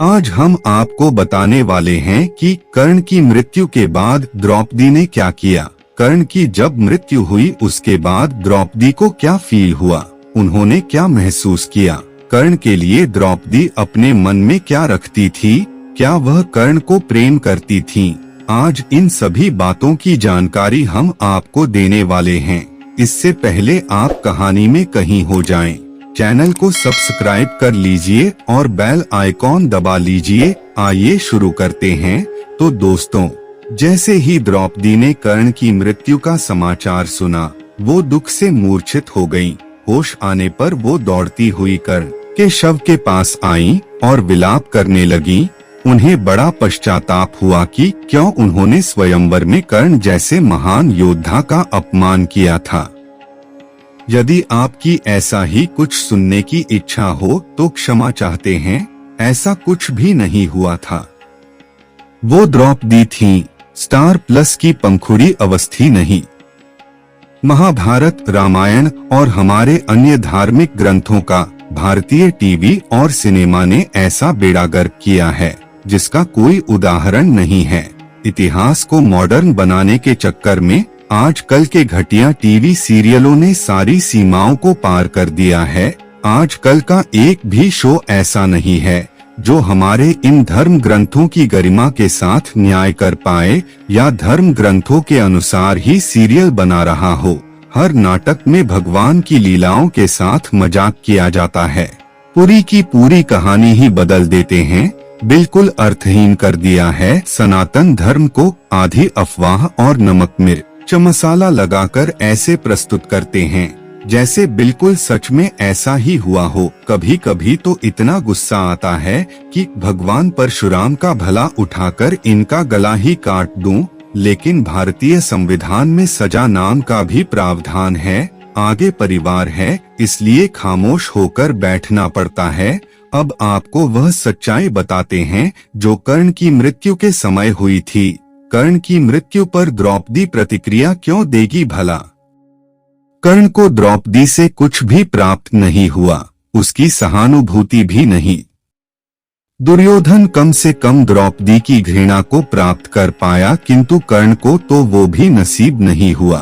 आज हम आपको बताने वाले हैं कि कर्ण की मृत्यु के बाद द्रौपदी ने क्या किया। कर्ण की जब मृत्यु हुई उसके बाद द्रौपदी को क्या फील हुआ, उन्होंने क्या महसूस किया। कर्ण के लिए द्रौपदी अपने मन में क्या रखती थी, क्या वह कर्ण को प्रेम करती थी। आज इन सभी बातों की जानकारी हम आपको देने वाले हैं। इससे पहले आप कहानी में कहीं हो जाएं, चैनल को सब्सक्राइब कर लीजिए और बेल आइकॉन दबा लीजिए। आइए शुरू करते हैं। तो दोस्तों, जैसे ही द्रौपदी ने कर्ण की मृत्यु का समाचार सुना, वो दुख से मूर्छित हो गईं। होश आने पर वो दौड़ती हुई कर्ण के शव के पास आईं और विलाप करने लगीं। उन्हें बड़ा पश्चाताप हुआ कि क्यों उन्होंने स्वयंवर में कर्ण जैसे महान योद्धा का अपमान किया था। यदि आपकी ऐसा ही कुछ सुनने की इच्छा हो तो क्षमा चाहते हैं, ऐसा कुछ भी नहीं हुआ था। वो द्रौपदी थी, स्टार प्लस की पंखुड़ी अवस्थी नहीं। महाभारत, रामायण और हमारे अन्य धार्मिक ग्रंथों का भारतीय टीवी और सिनेमा ने ऐसा बेड़ा गर्क किया है जिसका कोई उदाहरण नहीं है। इतिहास को मॉडर्न बनाने के चक्कर में आजकल के घटिया टीवी सीरियलों ने सारी सीमाओं को पार कर दिया है। आजकल का एक भी शो ऐसा नहीं है जो हमारे इन धर्म ग्रंथों की गरिमा के साथ न्याय कर पाए या धर्म ग्रंथों के अनुसार ही सीरियल बना रहा हो। हर नाटक में भगवान की लीलाओं के साथ मजाक किया जाता है। पूरी की पूरी कहानी ही बदल देते हैं, बिल्कुल अर्थहीन कर दिया है। सनातन धर्म को आधी अफवाह और नमक मिर्च मसाला लगाकर ऐसे प्रस्तुत करते हैं जैसे बिल्कुल सच में ऐसा ही हुआ हो। कभी कभी तो इतना गुस्सा आता है कि भगवान परशुराम का भला उठाकर इनका गला ही काट दूं। लेकिन भारतीय संविधान में सजा नाम का भी प्रावधान है, आगे परिवार है, इसलिए खामोश होकर बैठना पड़ता है। अब आपको वह सच्चाई बताते हैं जो कर्ण की मृत्यु के समय हुई थी। कर्ण की मृत्यु पर द्रौपदी प्रतिक्रिया क्यों देगी भला? कर्ण को द्रौपदी से कुछ भी प्राप्त नहीं हुआ, उसकी सहानुभूति भी नहीं। दुर्योधन कम से कम द्रौपदी की घृणा को प्राप्त कर पाया, किंतु कर्ण को तो वो भी नसीब नहीं हुआ।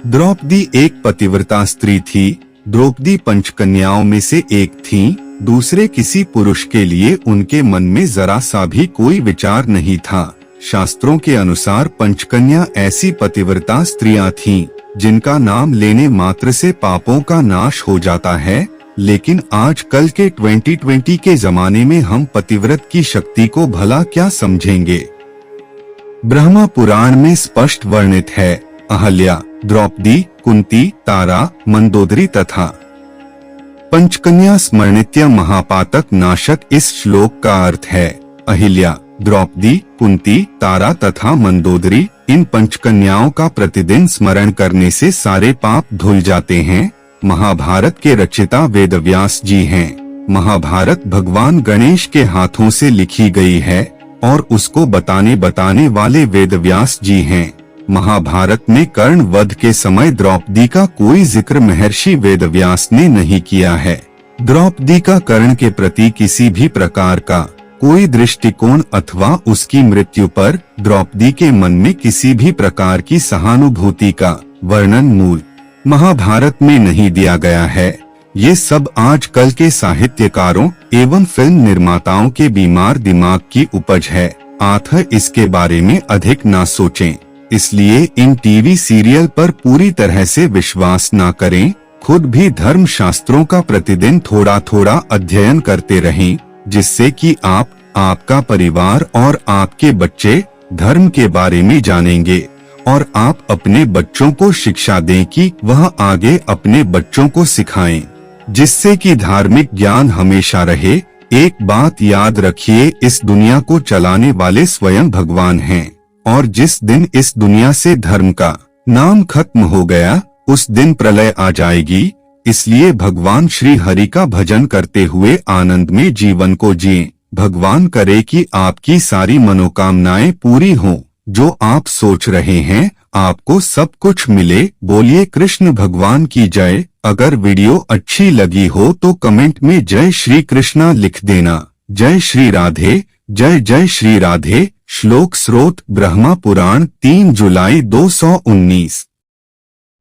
द्रौपदी एक पतिव्रता स्त्री थी। द्रौपदी पंचकन्याओं में से एक थी। दूसरे किसी पुरुष के लिए उनके मन में जरा सा भी कोई विचार नहीं था। शास्त्रों के अनुसार पंचकन्या ऐसी पतिव्रता स्त्रियां थीं जिनका नाम लेने मात्र से पापों का नाश हो जाता है। लेकिन आजकल के 2020 के जमाने में हम पतिव्रत की शक्ति को भला क्या समझेंगे। ब्रह्मा पुराण में स्पष्ट वर्णित है, अहल्या, द्रौपदी, कुंती, तारा, मंदोदरी तथा पंचकन्या स्मरणित्य महापातक नाशक। इस श्लोक का अर्थ है अहिल्या, द्रौपदी, कुंती, तारा तथा मंदोदरी, इन पंचकन्याओं का प्रतिदिन स्मरण करने से सारे पाप धुल जाते हैं। महाभारत के रचयिता वेदव्यास जी हैं। महाभारत भगवान गणेश के हाथों से लिखी गई है और उसको बताने वाले वेदव्यास जी हैं। महाभारत में कर्ण वध के समय द्रौपदी का कोई जिक्र महर्षि वेदव्यास ने नहीं किया है। द्रौपदी का कर्ण के प्रति किसी भी प्रकार का कोई दृष्टिकोण अथवा उसकी मृत्यु पर द्रौपदी के मन में किसी भी प्रकार की सहानुभूति का वर्णन मूल महाभारत में नहीं दिया गया है। ये सब आजकल के साहित्यकारों एवं फिल्म निर्माताओं के बीमार दिमाग की उपज है। अतः इसके बारे में अधिक ना सोचें। इसलिए इन टीवी सीरियल पर पूरी तरह से विश्वास ना करें। खुद भी धर्म शास्त्रों का प्रतिदिन थोड़ा थोड़ा अध्ययन करते रहें, जिससे कि आप, आपका परिवार और आपके बच्चे धर्म के बारे में जानेंगे और आप अपने बच्चों को शिक्षा दें कि वह आगे अपने बच्चों को सिखाएं, जिससे कि धार्मिक ज्ञान हमेशा रहे। एक बात याद रखिए, इस दुनिया को चलाने वाले स्वयं भगवान हैं और जिस दिन इस दुनिया से धर्म का नाम खत्म हो गया उस दिन प्रलय आ जाएगी। इसलिए भगवान श्री हरि का भजन करते हुए आनंद में जीवन को जिएं। भगवान करे कि आपकी सारी मनोकामनाएं पूरी हों, जो आप सोच रहे हैं आपको सब कुछ मिले। बोलिए कृष्ण भगवान की जय। अगर वीडियो अच्छी लगी हो तो कमेंट में जय श्री कृष्णा लिख देना। जय श्री राधे, जय जय श्री राधे। श्लोक स्रोत ब्रह्मा पुराण 3 जुलाई 219।